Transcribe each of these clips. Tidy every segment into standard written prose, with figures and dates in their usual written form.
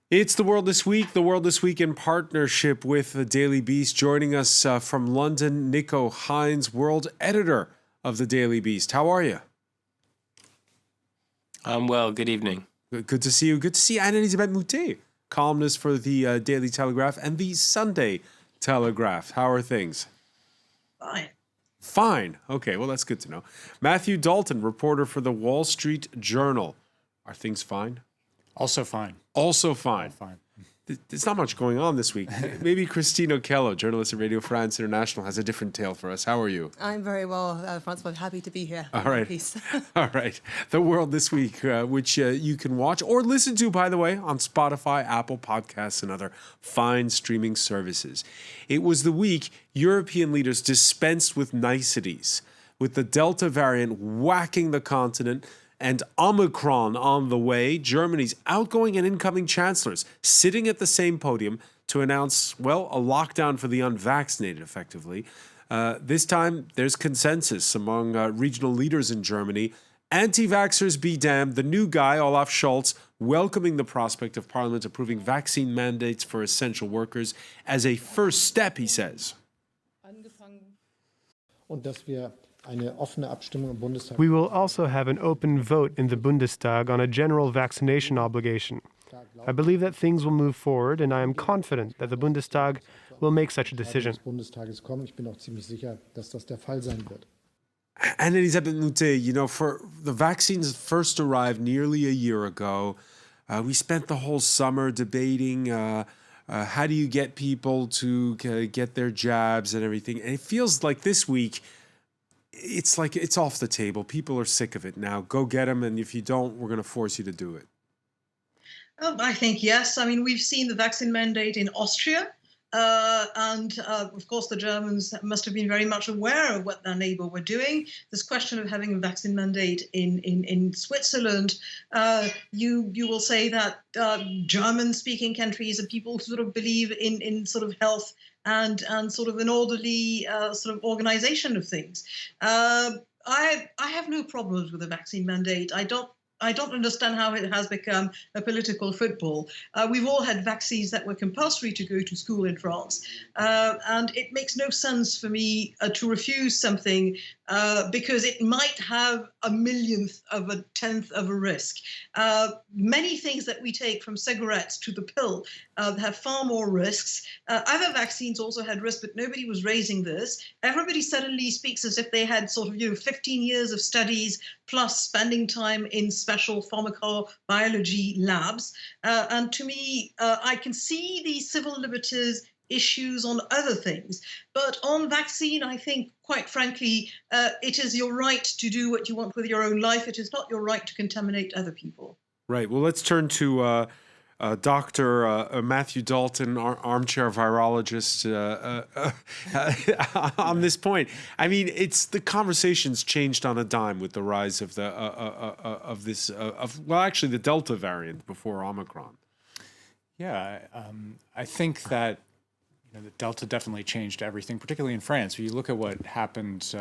It's The World This Week. The World This Week in partnership with the Daily Beast. Joining us from London, Nico Hines, world editor of the Daily Beast. How are you? I'm well. Good evening. Good to see you. Good to see Anne-Elisabeth Moutet, columnist for the Daily Telegraph and the Sunday Telegraph. How are things? Fine. Okay, well, that's good to know. Matthew Dalton, reporter for the Wall Street Journal. Are things fine? Also fine. Also fine. All fine. There's not much going on this week. Maybe Christine O'Kello, journalist at Radio France International, has a different tale for us. How are you? I'm very well, François. Happy to be here. All right. Peace. All right. The World This Week, which you can watch or listen to, by the way, on Spotify, Apple Podcasts, and other fine streaming services. It was the week European leaders dispensed with niceties, with the Delta variant whacking the continent and Omicron on the way. Germany's outgoing and incoming chancellors sitting at the same podium to announce, well, a lockdown for the unvaccinated, effectively. This time, there's consensus among regional leaders in Germany. Anti-vaxxers be damned. The new guy, Olaf Scholz, welcoming the prospect of Parliament approving vaccine mandates for essential workers as a first step, he says. We will also have an open vote in the Bundestag on a general vaccination obligation. I believe that things will move forward, and I am confident that the Bundestag will make such a decision. And Elisabeth Moutet, you know, for the vaccines first arrived nearly a year ago. We spent the whole summer debating how do you get people to get their jabs and everything. And it feels like this week, it's like it's off the table. People are sick of it now. Go get them, and if you don't, we're going to force you to do it. I think yes. I mean, we've seen the vaccine mandate in Austria, and of course the Germans must have been very much aware of what their neighbour were doing. This question of having a vaccine mandate in Switzerland, you will say that German-speaking countries are people who sort of believe in sort of health and sort of an orderly sort of organization of things. I have no problems with the vaccine mandate. I don't understand how it has become a political football. We've all had vaccines that were compulsory to go to school in France. And it makes no sense for me to refuse something because it might have a millionth of a tenth of a risk. Many things that we take, from cigarettes to the pill, have far more risks. Other vaccines also had risks, but nobody was raising this. Everybody suddenly speaks as if they had sort of 15 years of studies plus spending time in special pharmacobiology labs. And to me, I can see the civil liberties issues on other things. But on vaccine, I think, quite frankly, it is your right to do what you want with your own life. It is not your right to contaminate other people. Right. Well, let's turn to Dr. Matthew Dalton, armchair virologist, on this point. I mean, the conversation's changed on a dime with the rise of the the Delta variant before Omicron. Yeah, I think that the Delta definitely changed everything, particularly in France. When you look at what happened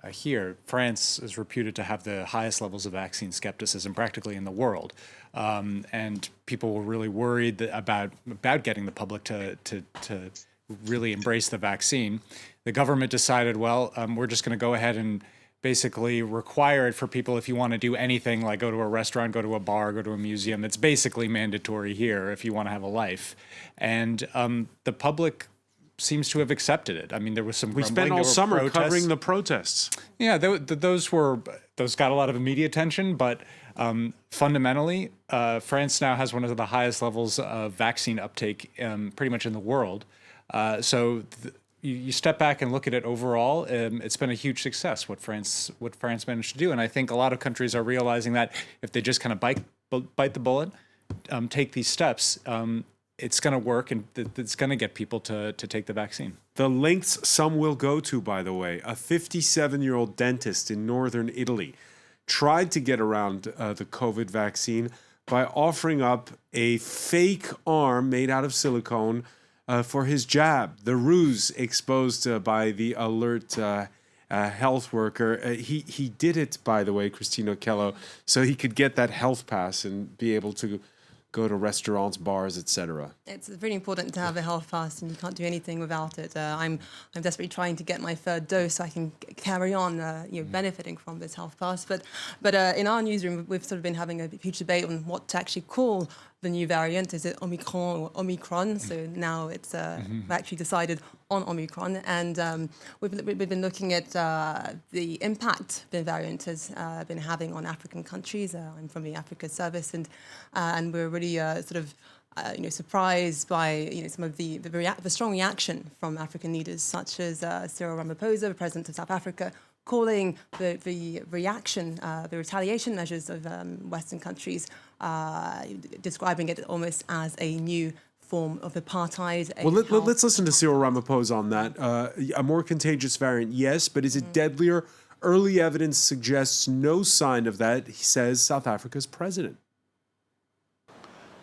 here, France is reputed to have the highest levels of vaccine skepticism practically in the world. And people were really worried about getting the public to really embrace the vaccine. The government decided, well, we're just going to go ahead and basically require it for people if you want to do anything, like go to a restaurant, go to a bar, go to a museum. It's basically mandatory here if you want to have a life. And the public seems to have accepted it. I mean, there was some grumbling. We spent all summer protests. covering the protests. Yeah, those got a lot of media attention, but fundamentally, France now has one of the highest levels of vaccine uptake pretty much in the world. So you step back and look at it overall, it's been a huge success what France managed to do, and I think a lot of countries are realizing that if they just kind of bite the bullet, take these steps, it's going to work, and it's going to get people to take the vaccine. The lengths some will go to, by the way. A 57-year-old dentist in northern Italy tried to get around the COVID vaccine by offering up a fake arm made out of silicone for his jab. The ruse exposed by the alert health worker. He did it, by the way, Christine O'Kello, so he could get that health pass and be able to go to restaurants, bars, etc.? It's really important to have a health pass, and you can't do anything without it. I'm desperately trying to get my third dose so I can carry on, benefiting from this health pass. But in our newsroom, we've sort of been having a huge debate on what to actually call the new variant. Is it Omicron or Omicron? So now it's we've actually decided on Omicron, and we've been looking at the impact the variant has been having on African countries. I'm from the Africa Service, and we're really surprised by some of the strong reaction from African leaders, such as Cyril Ramaphosa, the president of South Africa, calling the reaction, the retaliation measures of Western countries, describing it almost as a new form of apartheid. Well, let's listen to Cyril Ramaphosa on that. A more contagious variant, yes, but is it deadlier? Early evidence suggests no sign of that, he says South Africa's president.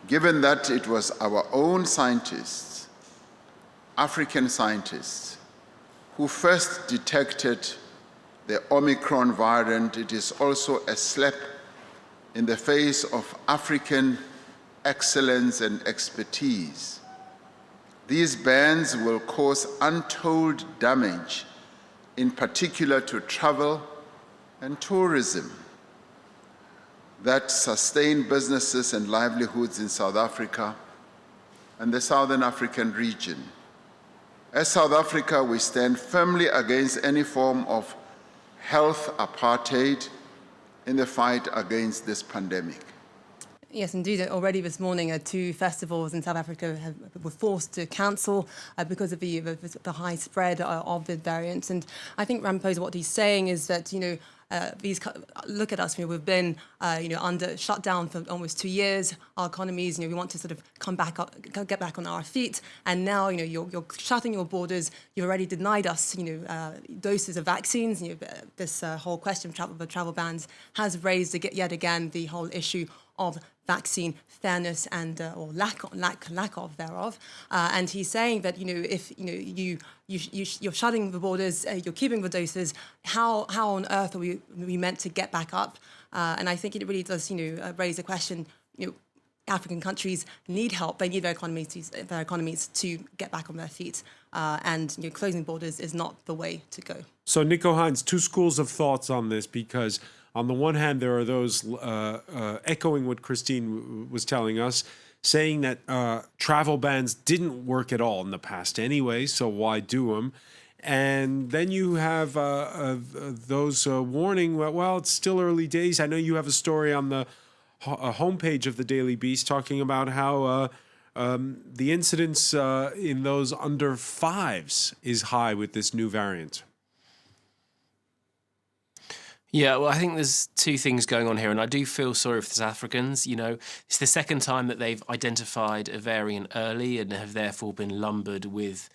Given that it was our own scientists, African scientists, who first detected the Omicron variant, it is also a slap in the face of African excellence and expertise. These bans will cause untold damage, in particular to travel and tourism, that sustain businesses and livelihoods in South Africa and the Southern African region. As South Africa, we stand firmly against any form of health apartheid in the fight against this pandemic. Yes, indeed. Already this morning, 2 festivals in South Africa were forced to cancel because of the high spread of the variants. And I think Ramaphosa, what he's saying is that, look at us, we've been, under shutdown for almost 2 years. Our economies, we want to sort of get back on our feet. And now, you're shutting your borders. You already denied us, doses of vaccines. This whole question of travel bans has raised yet again the whole issue of vaccine fairness and or lack of thereof, and he's saying that if you're shutting the borders, you're keeping the doses. How on earth are we meant to get back up? And I think it really does raise a question. African countries need help. They need their economies to get back on their feet. And closing borders is not the way to go. So Nico Hines, 2 schools of thoughts on this, because on the one hand, there are those echoing what Christine was telling us, saying that travel bans didn't work at all in the past anyway, so why do them? And then you have those warning, well, it's still early days. I know you have a story on the homepage of the Daily Beast talking about how the incidence in those under 5s is high with this new variant. Yeah, well, I think there's 2 things going on here, and I do feel sorry for the South Africans. It's the second time that they've identified a variant early and have therefore been lumbered with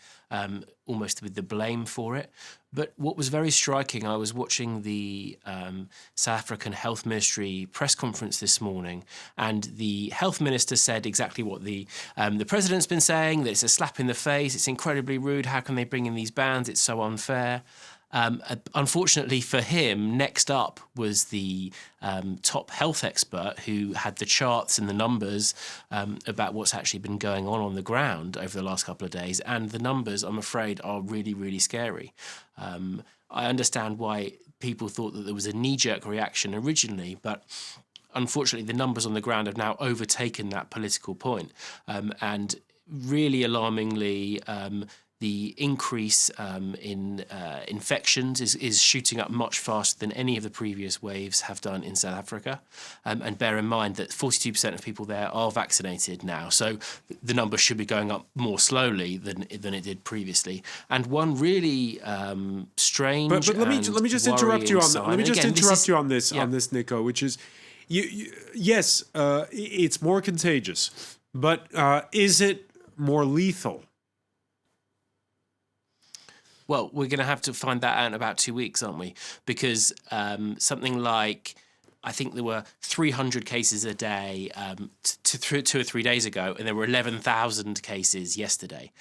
almost with the blame for it. But what was very striking, I was watching the South African Health Ministry press conference this morning, and the health minister said exactly what the president's been saying, that it's a slap in the face, it's incredibly rude, how can they bring in these bans, it's so unfair. Unfortunately for him, next up was the top health expert who had the charts and the numbers about what's actually been going on the ground over the last couple of days. And the numbers, I'm afraid, are really, really scary. I understand why people thought that there was a knee-jerk reaction originally, but unfortunately the numbers on the ground have now overtaken that political point. And really alarmingly, the increase in infections is shooting up much faster than any of the previous waves have done in South Africa. And bear in mind that 42% of people there are vaccinated now. So the number should be going up more slowly than it did previously. And one really strange But let me just interrupt you on that. Let me just interrupt you on this, Nico, which is, yes, it's more contagious, but is it more lethal? Well, we're going to have to find that out in about 2 weeks, aren't we? Because something like, I think there were 300 cases a day 2 or 3 days ago, and there were 11,000 cases yesterday.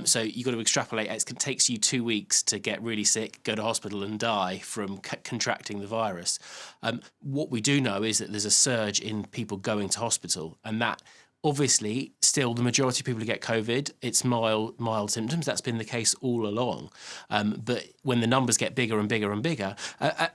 So you've got to extrapolate. It takes you 2 weeks to get really sick, go to hospital and die from contracting the virus. What we do know is that there's a surge in people going to hospital, and that Obviously, still the majority of people who get COVID, it's mild symptoms. That's been the case all along. But when the numbers get bigger and bigger and bigger,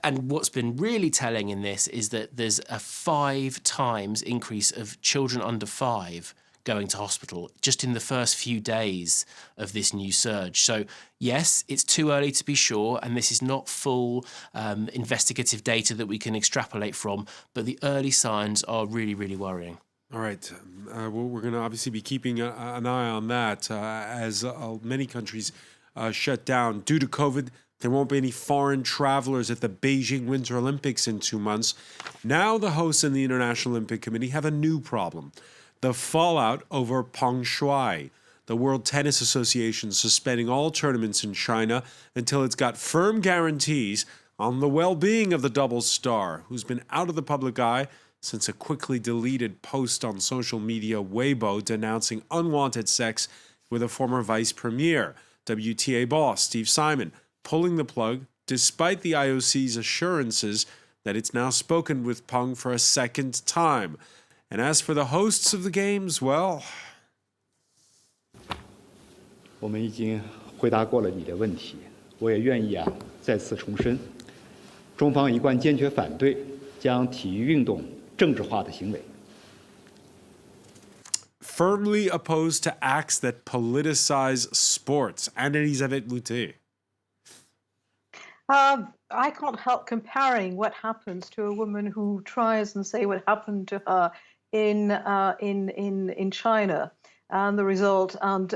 and what's been really telling in this is that there's a 5 times increase of children under 5 going to hospital just in the first few days of this new surge. So yes, it's too early to be sure, and this is not full investigative data that we can extrapolate from, but the early signs are really, really worrying. All right. We're going to obviously be keeping an eye on that as many countries shut down. Due to COVID, there won't be any foreign travelers at the Beijing Winter Olympics in 2 months. Now the hosts and the International Olympic Committee have a new problem. The fallout over Peng Shuai, the World Tennis Association suspending all tournaments in China until it's got firm guarantees on the well-being of the double star, who's been out of the public eye since a quickly deleted post on social media Weibo denouncing unwanted sex with a former vice premier. WTA boss Steve Simon pulling the plug despite the IOC's assurances that it's now spoken with Peng for a second time. And as for the hosts of the games, well... 我们已经回答过了你的问题，我也愿意再次重申，中方一贯坚决反对将体育运动政治化的行为。 Firmly opposed to acts that politicize sports. Anne-Elisabeth Moutet. I can't help comparing what happens to a woman who tries and say what happened to her in China, and the result, and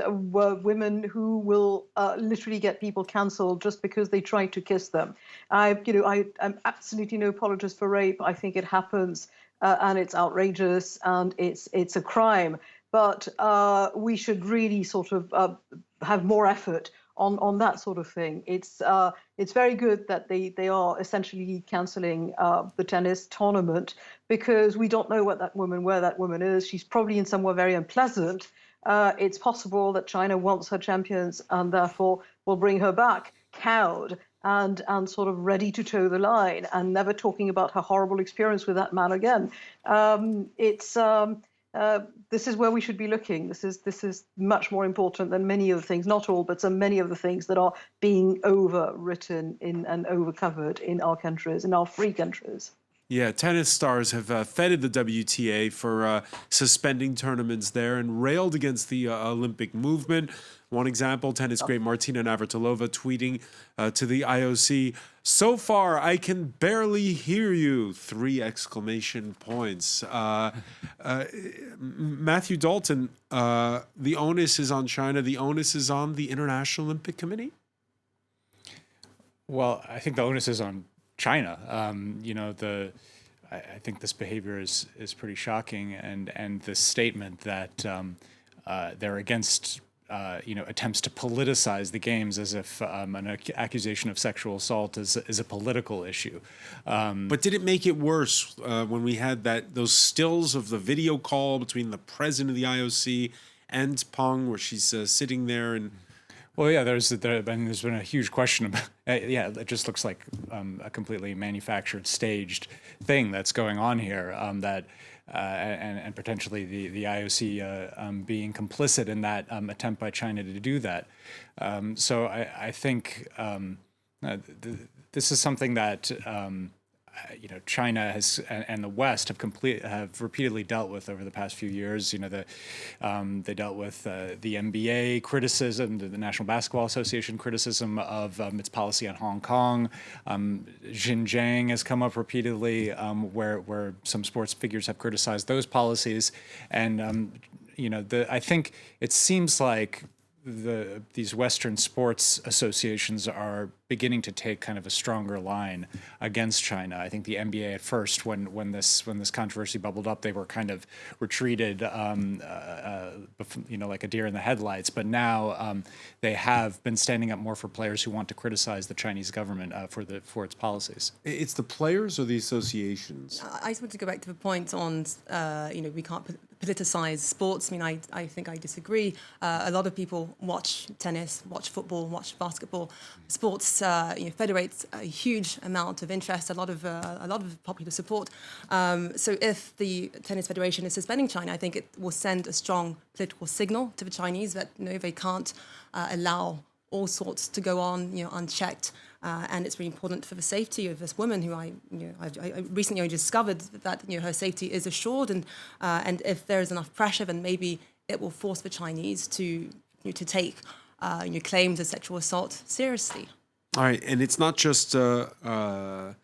women who will literally get people cancelled just because they tried to kiss them. I'm absolutely no apologist for rape. I think it happens, and it's outrageous, and it's a crime. But we should really sort of have more effort on that sort of thing. It's very good that they are essentially cancelling the tennis tournament, because we don't know where that woman is. She's probably in somewhere very unpleasant. It's possible that China wants her champions and therefore will bring her back cowed and sort of ready to toe the line, and never talking about her horrible experience with that man again. This is where we should be looking. This is much more important than many of the things, not all, but so many of the things that are being overwritten and overcovered in our countries, in our free countries. Yeah, tennis stars have feted the WTA for suspending tournaments there and railed against the Olympic movement. One example, tennis great Martina Navratilova tweeting to the IOC, "So far, I can barely hear you!" 3 exclamation points. Matthew Dalton, the onus is on China. The onus is on the International Olympic Committee? Well, I think the onus is on China. I think this behavior is pretty shocking, and this statement that they're against attempts to politicize the games as if an accusation of sexual assault is a political issue. But did it make it worse when we had those stills of the video call between the president of the IOC and Peng, where she's sitting there and... Well, yeah, there's been a huge question about, it just looks like a completely manufactured, staged thing that's going on here, and potentially the IOC being complicit in that attempt by China to do that. So I think this is something that China has and the West have repeatedly dealt with over the past few years. They dealt with the NBA criticism, the National Basketball Association criticism of its policy on Hong Kong. Xinjiang has come up repeatedly, where some sports figures have criticized those policies, and I think it seems like these Western sports associations are beginning to take kind of a stronger line against China. I think the NBA at first, when this controversy bubbled up, they were kind of retreated, like a deer in the headlights. But now they have been standing up more for players who want to criticize the Chinese government for its policies. It's the players or the associations? I just want to go back to the point on, we can't politicize sports. I mean, I think I disagree. A lot of people watch tennis, watch football, watch basketball. Sports federates a huge amount of interest, a lot of popular support. So if the Tennis Federation is suspending China, I think it will send a strong political signal to the Chinese that they can't allow all sorts to go on, unchecked. And it's really important for the safety of this woman who I recently only discovered that her safety is assured, and if there is enough pressure, then maybe it will force the Chinese to take claims of sexual assault seriously. All right, and it's not just those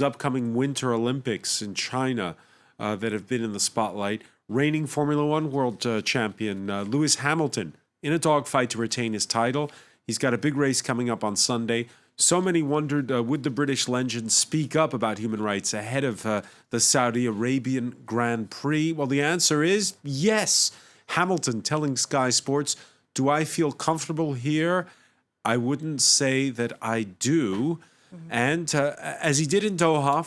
upcoming Winter Olympics in China that have been in the spotlight. Reigning Formula One world champion Lewis Hamilton in a dogfight to retain his title. He's got a big race coming up on Sunday. So many wondered, would the British legend speak up about human rights ahead of the Saudi Arabian Grand Prix? Well, the answer is yes. Hamilton telling Sky Sports, do I feel comfortable here? I wouldn't say that I do. And as he did in Doha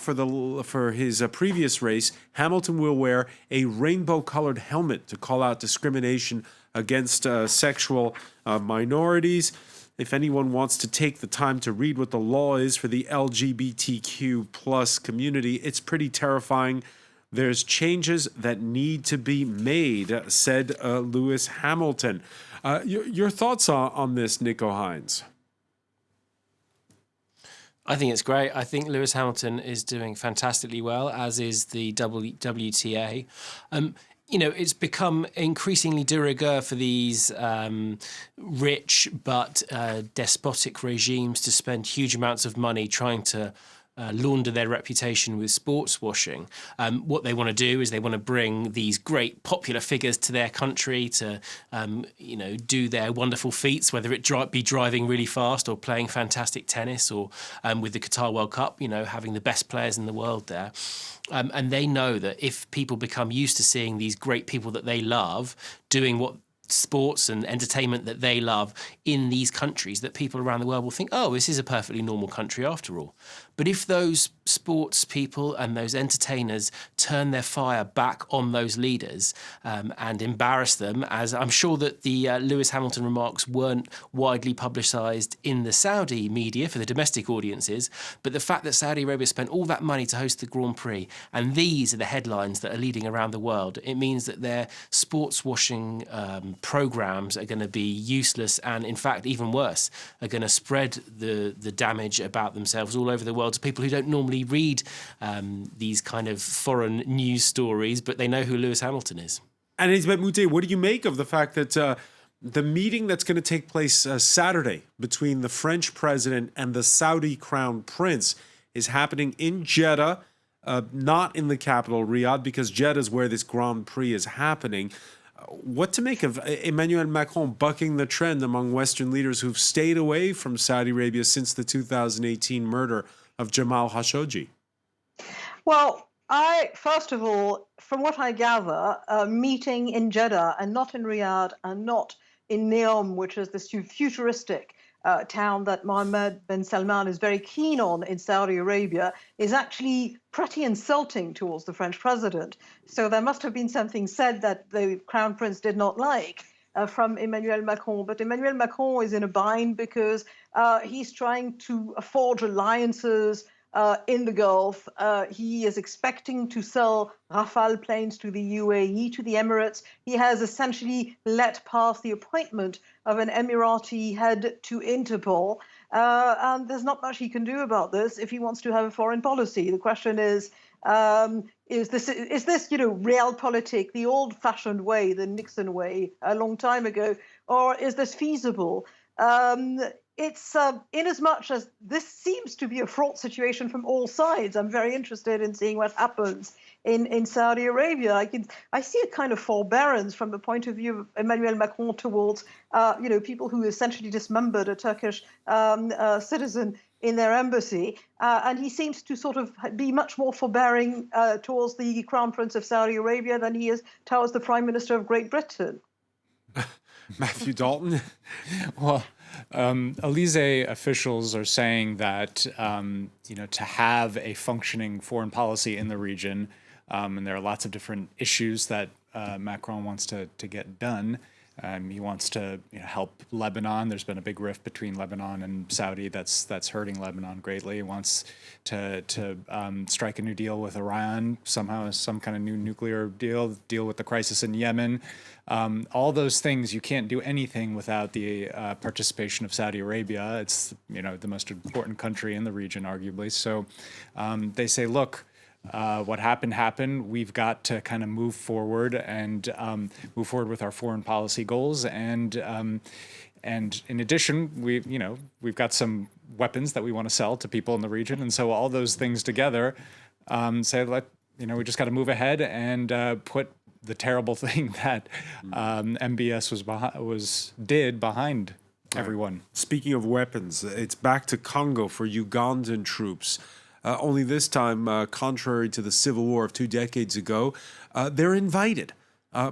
for his previous race, Hamilton will wear a rainbow-colored helmet to call out discrimination against sexual minorities. If anyone wants to take the time to read what the law is for the LGBTQ plus community, it's pretty terrifying. There's changes that need to be made, said Lewis Hamilton. Your thoughts on this, Nico Hines? I think it's great. I think Lewis Hamilton is doing fantastically well, as is the WTA. It's become increasingly de rigueur for these rich but despotic regimes to spend huge amounts of money trying to launder their reputation with sports washing. What they want to do is they want to bring these great popular figures to their country to, do their wonderful feats, whether it be driving really fast or playing fantastic tennis or with the Qatar World Cup, having the best players in the world there. And they know that if people become used to seeing these great people that they love doing what sports and entertainment that they love in these countries, that people around the world will think, oh, this is a perfectly normal country after all. But if those sports people and those entertainers turn their fire back on those leaders and embarrass them, as I'm sure that the Lewis Hamilton remarks weren't widely publicised in the Saudi media for the domestic audiences, but the fact that Saudi Arabia spent all that money to host the Grand Prix, and these are the headlines that are leading around the world, it means that their sports washing programmes are going to be useless and, in fact, even worse, are going to spread the damage about themselves all over the world to people who don't normally read these kind of foreign news stories, but they know who Lewis Hamilton is. And Elizabeth Moutet, what do you make of the fact that the meeting that's going to take place Saturday between the French president and the Saudi crown prince is happening in Jeddah, not in the capital, Riyadh, because Jeddah is where this Grand Prix is happening. What to make of Emmanuel Macron bucking the trend among Western leaders who've stayed away from Saudi Arabia since the 2018 murder of Jamal Khashoggi? Well, first of all, from what I gather, a meeting in Jeddah and not in Riyadh and not in Neom, which is this futuristic town that Mohammed bin Salman is very keen on in Saudi Arabia, is actually pretty insulting towards the French president. So there must have been something said that the Crown Prince did not like from Emmanuel Macron. But Emmanuel Macron is in a bind because he's trying to forge alliances in the Gulf. He is expecting to sell Rafale planes to the UAE, to the Emirates. He has essentially let pass the appointment of an Emirati head to Interpol. And there's not much he can do about this if he wants to have a foreign policy. The question is this realpolitik, the old-fashioned way, the Nixon way, a long time ago, or is this feasible? It's in as much as this seems to be a fraught situation from all sides. I'm very interested in seeing what happens in Saudi Arabia. I see a kind of forbearance from the point of view of Emmanuel Macron towards people who essentially dismembered a Turkish citizen in their embassy, and he seems to sort of be much more forbearing towards the Crown Prince of Saudi Arabia than he is towards the Prime Minister of Great Britain. Matthew Dalton? Well, Elysee officials are saying that, to have a functioning foreign policy in the region, and there are lots of different issues that Macron wants to get done. He wants to help Lebanon. There's been a big rift between Lebanon and Saudi that's hurting Lebanon greatly. He wants to strike a new deal with Iran, somehow some kind of new nuclear deal with the crisis in Yemen. All those things, you can't do anything without the participation of Saudi Arabia. It's the most important country in the region, arguably. So they say, look, what happened. We've got to kind of move forward and move forward with our foreign policy goals. And in addition, we've got some weapons that we want to sell to people in the region. And so all those things together say, we just got to move ahead and put the terrible thing that MBS did behind everyone. Speaking of weapons, it's back to Congo for Ugandan troops. Only this time, contrary to the civil war of 2 decades ago, they're invited.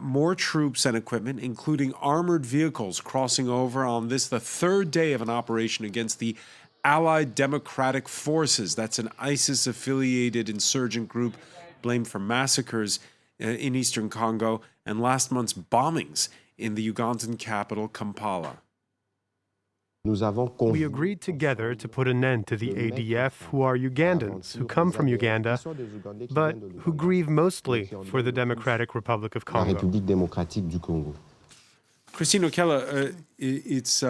More troops and equipment, including armored vehicles, crossing over on the third day of an operation against the Allied Democratic Forces. That's an ISIS-affiliated insurgent group blamed for massacres in eastern Congo and last month's bombings in the Ugandan capital, Kampala. We agreed together to put an end to the ADF, who are Ugandans who come from Uganda, but who grieve mostly for the Democratic Republic of Congo. Christine Okela, it's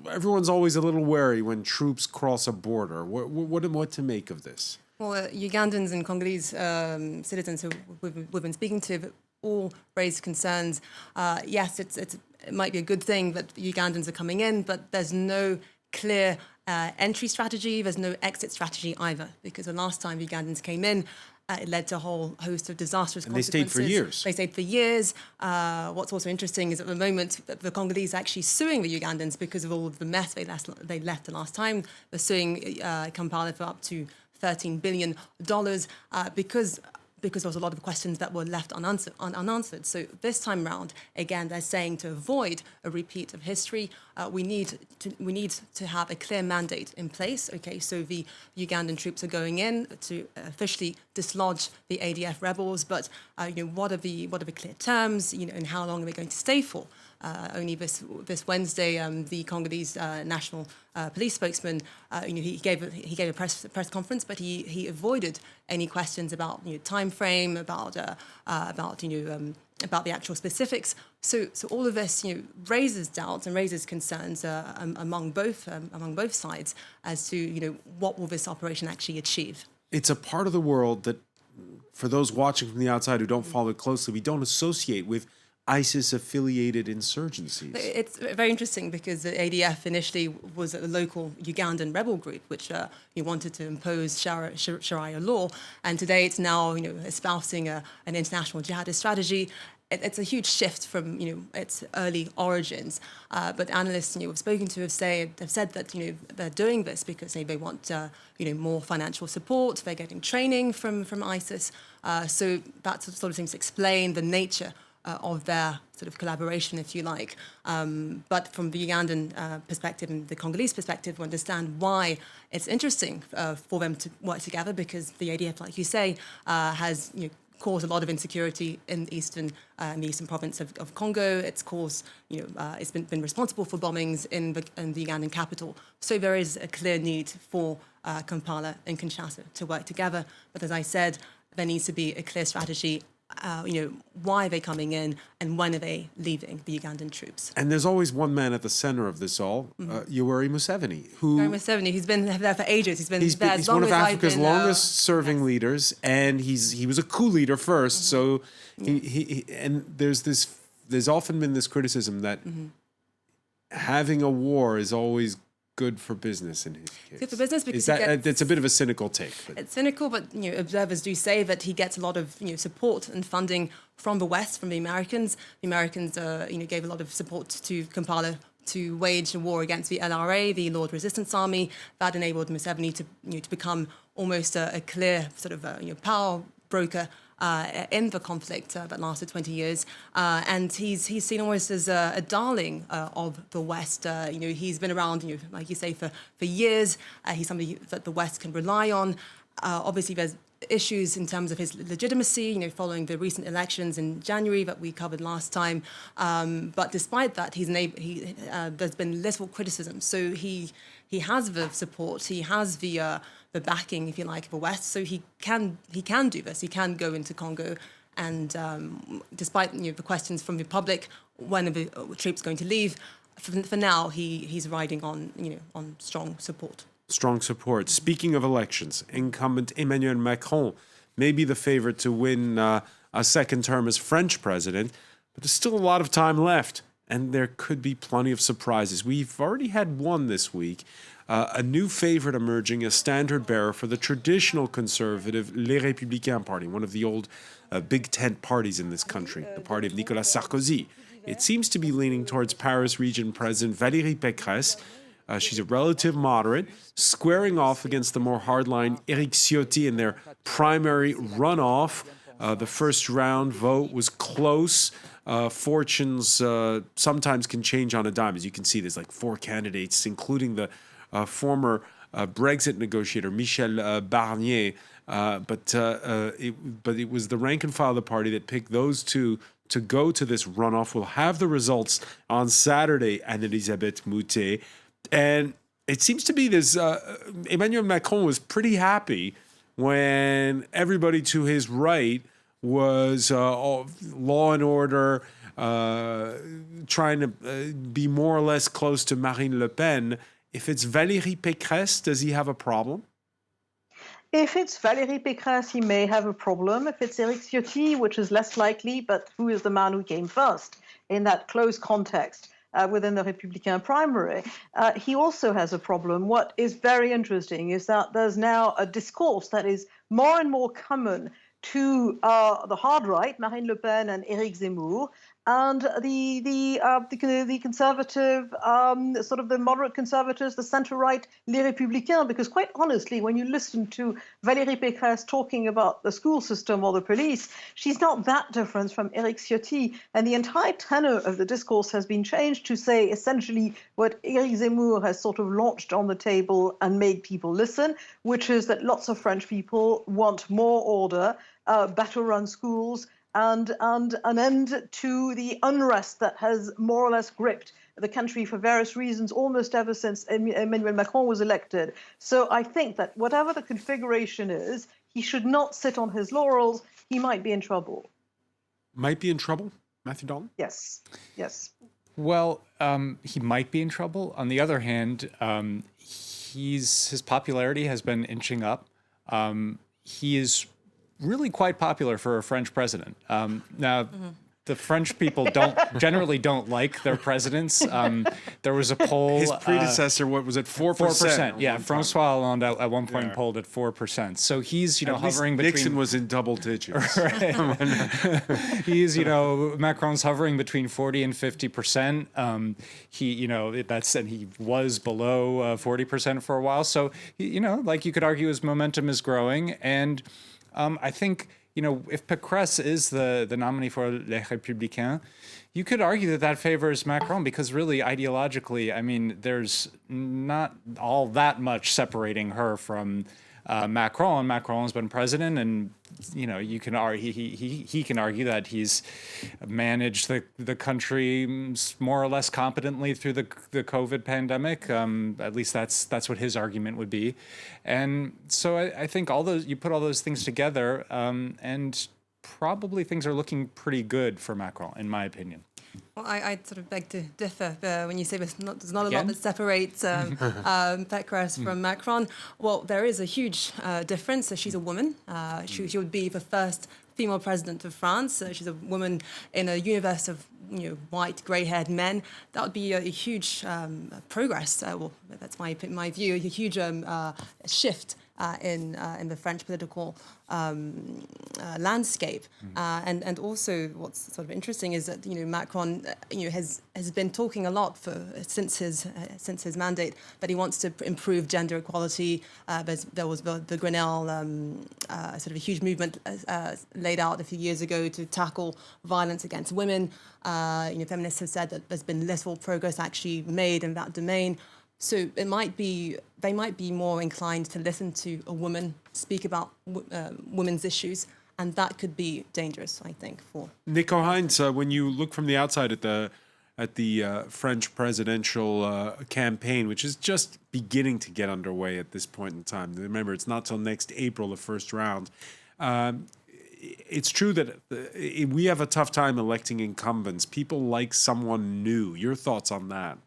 everyone's always a little wary when troops cross a border. What to make of this? Well, Ugandans and Congolese citizens who we've been speaking to all raised concerns. Yes, it might be a good thing that Ugandans are coming in, but there's no clear entry strategy. There's no exit strategy either, because the last time Ugandans came in, it led to a whole host of disastrous consequences. They stayed for years. They stayed for years. What's also interesting is at the moment the Congolese are actually suing the Ugandans because of all of the mess they left the last time. They're suing Kampala for up to $13 billion because there was a lot of questions that were left unanswered. So this time round, again, they're saying to avoid a repeat of history, we need to have a clear mandate in place. Okay, so the Ugandan troops are going in to officially dislodge the ADF rebels, but what are the clear terms? And how long are they going to stay for? Only this Wednesday, the Congolese national police spokesman, he gave a press conference, but he avoided any questions about time frame, about the actual specifics. So all of this raises doubts and raises concerns among both sides as to what will this operation actually achieve. It's a part of the world that, for those watching from the outside who don't follow it closely, we don't associate with ISIS-affiliated insurgencies. It's very interesting because the ADF initially was a local Ugandan rebel group which wanted to impose Sharia law, and today it's now espousing an international jihadist strategy. It's a huge shift from its early origins, but analysts we've spoken to have said that they're doing this because they want more financial support. They're getting training from ISIS, so that sort of seems to explain the nature of their sort of collaboration, if you like. But from the Ugandan perspective and the Congolese perspective, we understand why it's interesting for them to work together, because the ADF, like you say, has caused a lot of insecurity in the eastern province of Congo. It's caused, it's been responsible for bombings in the Ugandan capital. So there is a clear need for Kampala and Kinshasa to work together. But as I said, there needs to be a clear strategy. Why are they coming in and when are they leaving the Ugandan troops? And there's always one man at the center of this all, Yoweri Museveni, he's been there for ages. He's one of Africa's longest-serving leaders, and he was a coup leader first. So there's often been this criticism that having a war is always good for business in his case. Good for business because it's a bit of a cynical take. It's cynical, but observers do say that he gets a lot of support and funding from the West, from the Americans. The Americans gave a lot of support to Kampala to wage a war against the LRA, the Lord Resistance Army. That enabled Museveni to become almost a clear sort of power broker in the conflict that lasted 20 years. And he's seen almost as a darling of the West. He's been around, like you say, for years. He's somebody that the West can rely on. Obviously, there's issues in terms of his legitimacy, following the recent elections in January that we covered last time. But despite that, there's been little criticism. So he has the support, he has the backing, if you like, of the West. So he can do this. He can go into Congo, and despite the questions from the public, when are the troops going to leave? For now, he's riding on strong support. Strong support. Speaking of elections, incumbent Emmanuel Macron may be the favorite to win a second term as French president, but there's still a lot of time left, and there could be plenty of surprises. We've already had one this week, a new favorite emerging, a standard bearer for the traditional conservative Les Républicains party, one of the old big tent parties in this country, the party of Nicolas Sarkozy. It seems to be leaning towards Paris region president Valérie Pécresse. She's a relative moderate, squaring off against the more hardline Eric Ciotti in their primary runoff. The first round vote was close. Fortunes sometimes can change on a dime. As you can see, there's like 4 candidates, including the former Brexit negotiator Michel Barnier. But it was the rank and file of the party that picked those two to go to this runoff. We'll have the results on Saturday, Anne-Elisabeth Moutet. And it seems to be this, Emmanuel Macron was pretty happy when everybody to his right was law and order, trying to be more or less close to Marine Le Pen. If it's Valérie Pécresse, does he have a problem? If it's Valérie Pécresse, he may have a problem. If it's Eric Ciotti, which is less likely, but who is the man who came first in that close context within the Républicain primary, he also has a problem. What is very interesting is that there's now a discourse that is more and more common to the hard right, Marine Le Pen and Eric Zemmour, and the conservative, sort of the moderate conservatives, the centre-right, Les Républicains, because quite honestly, when you listen to Valérie Pécresse talking about the school system or the police, she's not that different from Eric Ciotti. And the entire tenor of the discourse has been changed to say essentially what Eric Zemmour has sort of launched on the table and made people listen, which is that lots of French people want more order, better run schools, and an end to the unrest that has more or less gripped the country for various reasons almost ever since Emmanuel Macron was elected. So I think that whatever the configuration is, he should not sit on his laurels. He might be in trouble. Might be in trouble? Matthew Dalton? Yes. Well, he might be in trouble. On the other hand, his popularity has been inching up. He is really quite popular for a French president. Now, the French people generally don't like their presidents. There was a poll. His predecessor, what was it, 4%? 4%. Yeah, François Hollande at one point polled at 4%. So he's, hovering between. Nixon was in double digits. He's, Macron's hovering between 40 and 50%. And he was below 40% for a while. So, you could argue his momentum is growing. And I think, if Pécresse is the nominee for Les Républicains, you could argue that favors Macron because really ideologically, there's not all that much separating her from Macron. Macron has been president, and you can argue he can argue that he's managed the country more or less competently through the COVID pandemic. At least that's what his argument would be. And so I think you put all those things together, and probably things are looking pretty good for Macron, in my opinion. Well, I sort of beg to differ when you say there's not a lot that separates Pécresse from Macron. Well, there is a huge difference. She's a woman. She would be the first female president of France. She's a woman in a universe of white, grey-haired men. That would be a huge progress. Well, that's my view. A huge shift in the French political landscape, and also what's sort of interesting is that Macron has been talking a lot since his mandate that he wants to improve gender equality. There was the Grenelle sort of a huge movement laid out a few years ago to tackle violence against women. Feminists have said that there's been little progress actually made in that domain. So they might be more inclined to listen to a woman speak about women's issues, and that could be dangerous, I think. For Nico Heinz, when you look from the outside at the French presidential campaign, which is just beginning to get underway at this point in time. Remember, it's not till next April, the first round. It's true that we have a tough time electing incumbents. People like someone new. Your thoughts on that?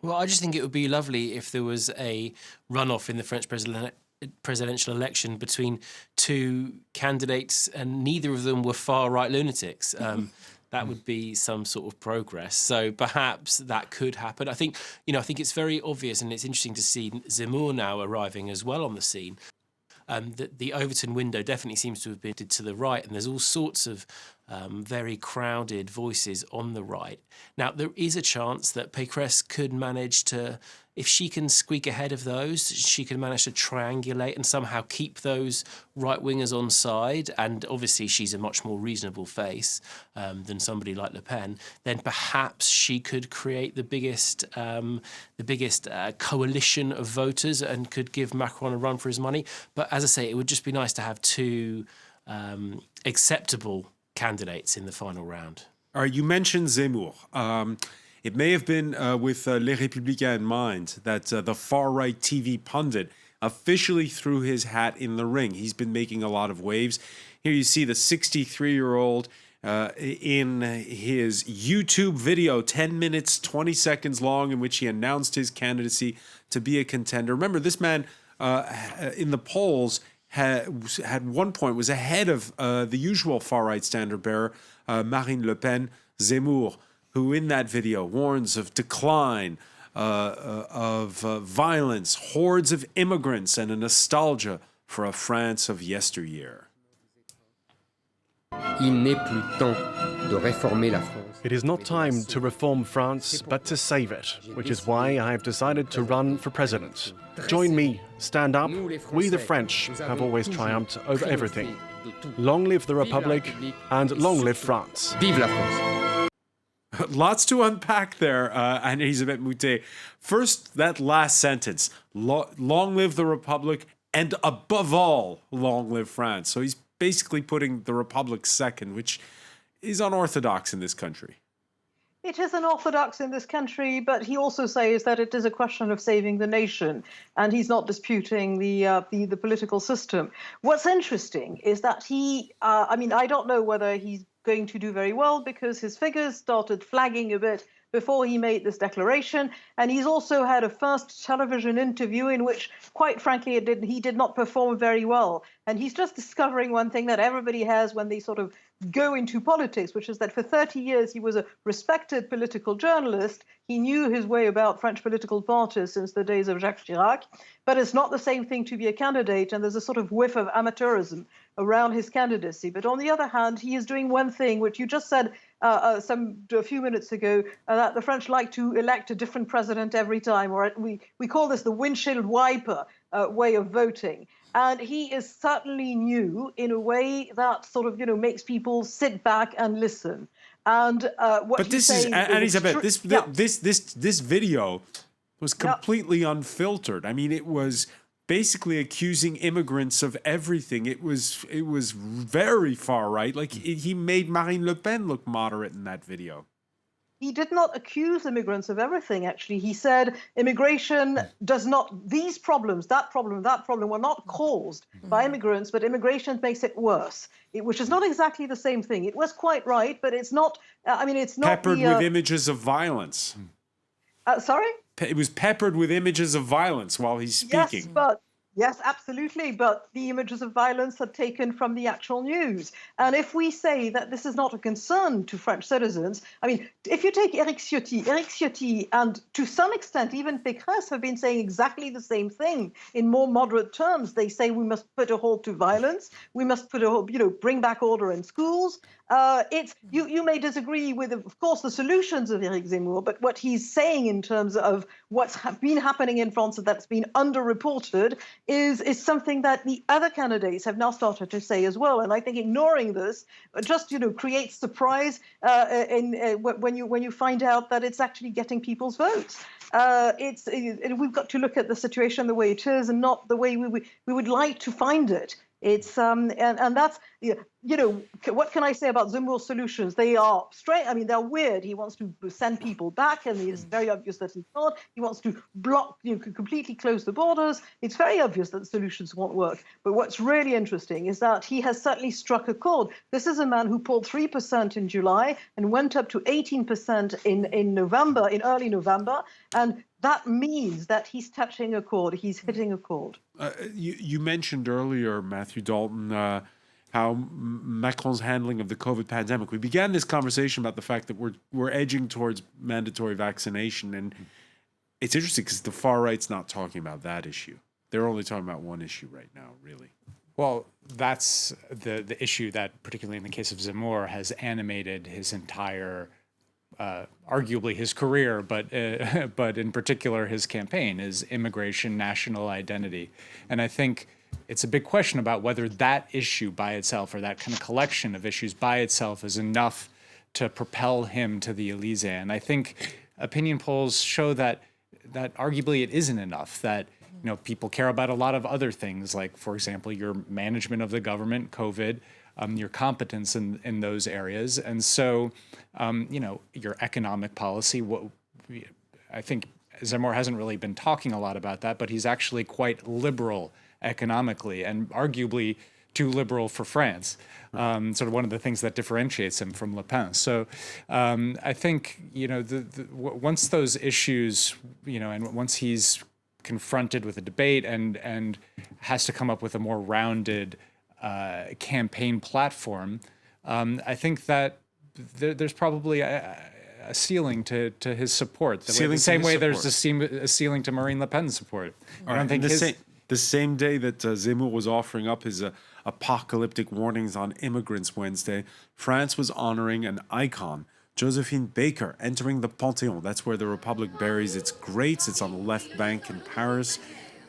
Well, I just think it would be lovely if there was a runoff in the French presidential election between two candidates and neither of them were far-right lunatics. That would be some sort of progress. So perhaps that could happen. I think it's very obvious, and it's interesting to see Zemmour now arriving as well on the scene. The Overton window definitely seems to have been to the right, and there's all sorts of very crowded voices on the right. Now, there is a chance that Pécresse could manage to, if she can squeak ahead of those, she can manage to triangulate and somehow keep those right-wingers on side, and obviously she's a much more reasonable face than somebody like Le Pen, then perhaps she could create the biggest coalition of voters and could give Macron a run for his money. But as I say, it would just be nice to have two acceptable candidates in the final round. All right, you mentioned Zemmour. It may have been with Les Républicains in mind that the far-right TV pundit officially threw his hat in the ring. He's been making a lot of waves. Here you see the 63-year-old in his YouTube video, 10 minutes, 20 seconds long, in which he announced his candidacy to be a contender. Remember, this man in the polls had one point was ahead of the usual far-right standard-bearer, Marine Le Pen. Zemmour, who in that video warns of decline, of violence, hordes of immigrants, and a nostalgia for a France of yesteryear. It is not time to reform France, but to save it, which is why I have decided to run for president. Join me, stand up. We, the French, have always triumphed over everything. Long live the Republic, and long live France. Vive la France. Lots to unpack there, Anne-Elisabeth Moutet. First, that last sentence, long live the Republic, and above all, long live France. So he's basically putting the Republic second, which is unorthodox in this country. It is unorthodox in this country, but he also says that it is a question of saving the nation, and he's not disputing the political system. What's interesting is that I don't know whether he's going to do very well because his figures started flagging a bit before he made this declaration, and he's also had a first television interview in which, quite frankly, he did not perform very well. And he's just discovering one thing that everybody has when they sort of go into politics, which is that for 30 years he was a respected political journalist. He knew his way about French political parties since the days of Jacques Chirac, but it's not the same thing to be a candidate, and there's a sort of whiff of amateurism around his candidacy. But on the other hand, he is doing one thing, which you just said a few minutes ago, that the French like to elect a different president every time, or we call this the windshield wiper way of voting. And he is certainly new in a way that sort of, makes people sit back and listen. And what but this is, Elisabeth, this video was completely unfiltered. I mean, it was basically accusing immigrants of everything. It was very far right. Like he made Marine Le Pen look moderate in that video. He did not accuse immigrants of everything, actually. He said immigration does not, these problems, that problem were not caused by immigrants, but immigration makes it worse, which is not exactly the same thing. It was quite right, but it's not, it's not peppered with images of violence. Sorry? It was peppered with images of violence while he's speaking. Yes, absolutely. But the images of violence are taken from the actual news. And if we say that this is not a concern to French citizens, if you take Eric Ciotti and to some extent even Pécresse have been saying exactly the same thing in more moderate terms. They say we must put a halt to violence. We must bring back order in schools. You may disagree with, of course, the solutions of Eric Zemmour, but what he's saying in terms of what's been happening in France that's been underreported is something that the other candidates have now started to say as well. And I think ignoring this just creates surprise when you find out that it's actually getting people's votes. We've got to look at the situation the way it is and not the way we would like to find it. It's and that's what can I say about Zemmour's solutions? They are strange. I mean, they're weird. He wants to send people back, and it's very obvious that he can't. He wants to block, completely close the borders. It's very obvious that the solutions won't work. But what's really interesting is that he has certainly struck a chord. This is a man who polled 3% in July and went up to 18% in November, in early November, and that means that he's touching a chord. He's hitting a chord. You mentioned earlier, Matthew Dalton, how Macron's handling of the COVID pandemic. We began this conversation about the fact that we're edging towards mandatory vaccination, and it's interesting because the far right's not talking about that issue. They're only talking about one issue right now, really. Well, that's the issue that, particularly in the case of Zemmour, has animated his entire, arguably his career, but in particular his campaign, is immigration, national identity. And I think it's a big question about whether that issue by itself, or that kind of collection of issues by itself, is enough to propel him to the Elysee. And I think opinion polls show that arguably it isn't enough, that people care about a lot of other things, like, for example, your management of the government, COVID, your competence in those areas. And so, your economic policy, I think Zemmour hasn't really been talking a lot about that, but he's actually quite liberal economically, and arguably too liberal for France. Sort of one of the things that differentiates him from Le Pen. So I think, once those issues, and once he's confronted with a debate and has to come up with a more rounded campaign platform, I think that there's probably a ceiling to his support. The same way there's a ceiling to Marine Le Pen's support. I don't think the same day that Zemmour was offering up his apocalyptic warnings on immigrants Wednesday, France was honoring an icon, Josephine Baker, entering the Panthéon. That's where the Republic buries its greats. It's on the left bank in Paris.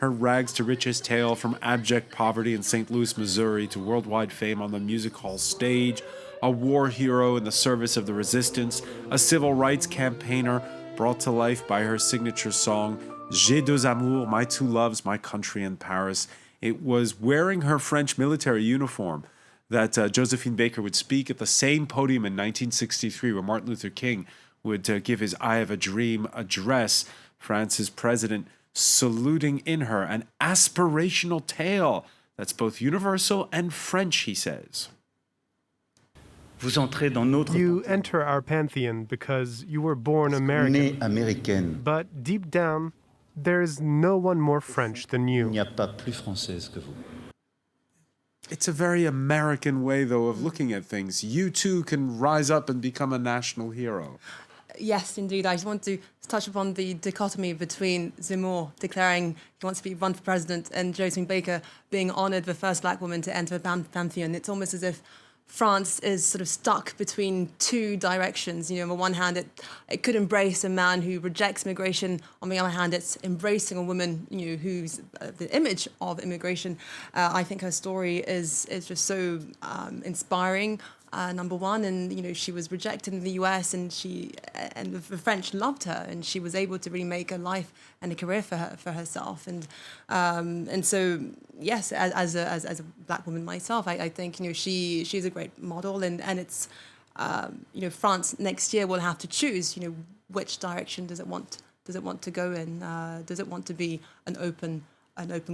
Her rags to riches tale, from abject poverty in St. Louis, Missouri, to worldwide fame on the music hall stage, a war hero in the service of the resistance, a civil rights campaigner brought to life by her signature song, J'ai deux amours, my two loves, my country and Paris. It was wearing her French military uniform that Josephine Baker would speak at the same podium in 1963 where Martin Luther King would give his I Have a Dream address, France's president saluting in her, an aspirational tale that's both universal and French, he says. You enter our pantheon because you were born American. But deep down, there's no one more French than you. It's a very American way, though, of looking at things. You, too, can rise up and become a national hero. Yes, indeed. I just want to touch upon the dichotomy between Zemmour declaring he wants to run for president and Josephine Baker being honoured, the first black woman to enter a pantheon. It's almost as if France is sort of stuck between two directions. On the one hand, it could embrace a man who rejects immigration. On the other hand, it's embracing a woman, who's the image of immigration. I think her story is just so inspiring. Number one, and she was rejected in the US, and the French loved her, and she was able to really make a life and a career for herself, and so yes, as a black woman myself, I think she's a great model, and it's France next year will have to choose which direction does it want to go in. Does it want to be an open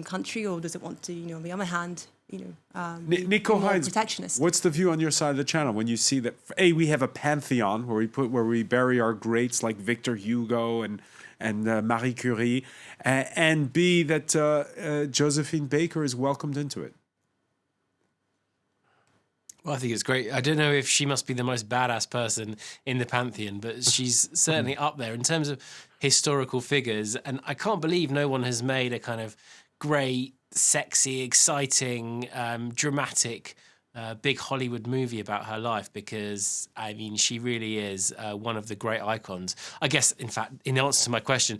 country, or does it want to on the other hand Nico Hines, protectionist? What's the view on your side of the channel when you see that we have a pantheon where we bury our greats like Victor Hugo and Marie Curie, and B, that Josephine Baker is welcomed into it? Well, I think it's great. I don't know if she must be the most badass person in the pantheon, but she's certainly up there in terms of historical figures. And I can't believe no one has made a kind of great, sexy, exciting, dramatic, big Hollywood movie about her life, because, I mean, she really is one of the great icons. I guess, in fact, in answer to my question,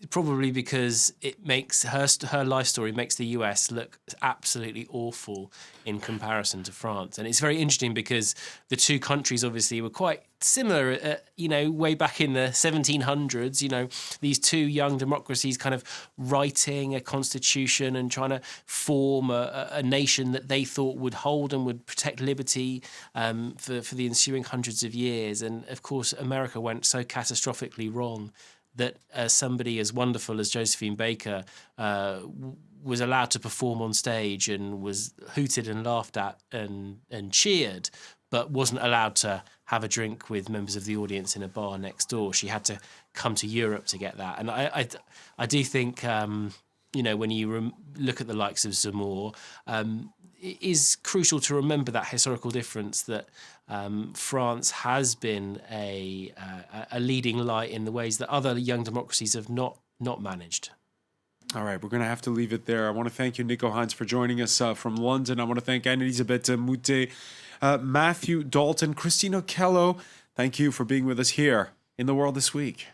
probably because it makes her life story makes the US look absolutely awful in comparison to France. And it's very interesting because the two countries obviously were quite similar, way back in the 1700s, these two young democracies kind of writing a constitution and trying to form a nation that they thought would hold and would protect liberty for the ensuing hundreds of years. And of course, America went so catastrophically wrong that somebody as wonderful as Josephine Baker was allowed to perform on stage and was hooted and laughed at and cheered, but wasn't allowed to have a drink with members of the audience in a bar next door. She had to come to Europe to get that. And I do think, when you look at the likes of Zemmour, it is crucial to remember that historical difference that France has been a leading light in the ways that other young democracies have not managed. All right, we're going to have to leave it there. I want to thank you, Nico Hines, for joining us from London. I want to thank Anne-Elisabeth Moutet, Matthew Dalton, Christina Kello. Thank you for being with us here in The World This Week.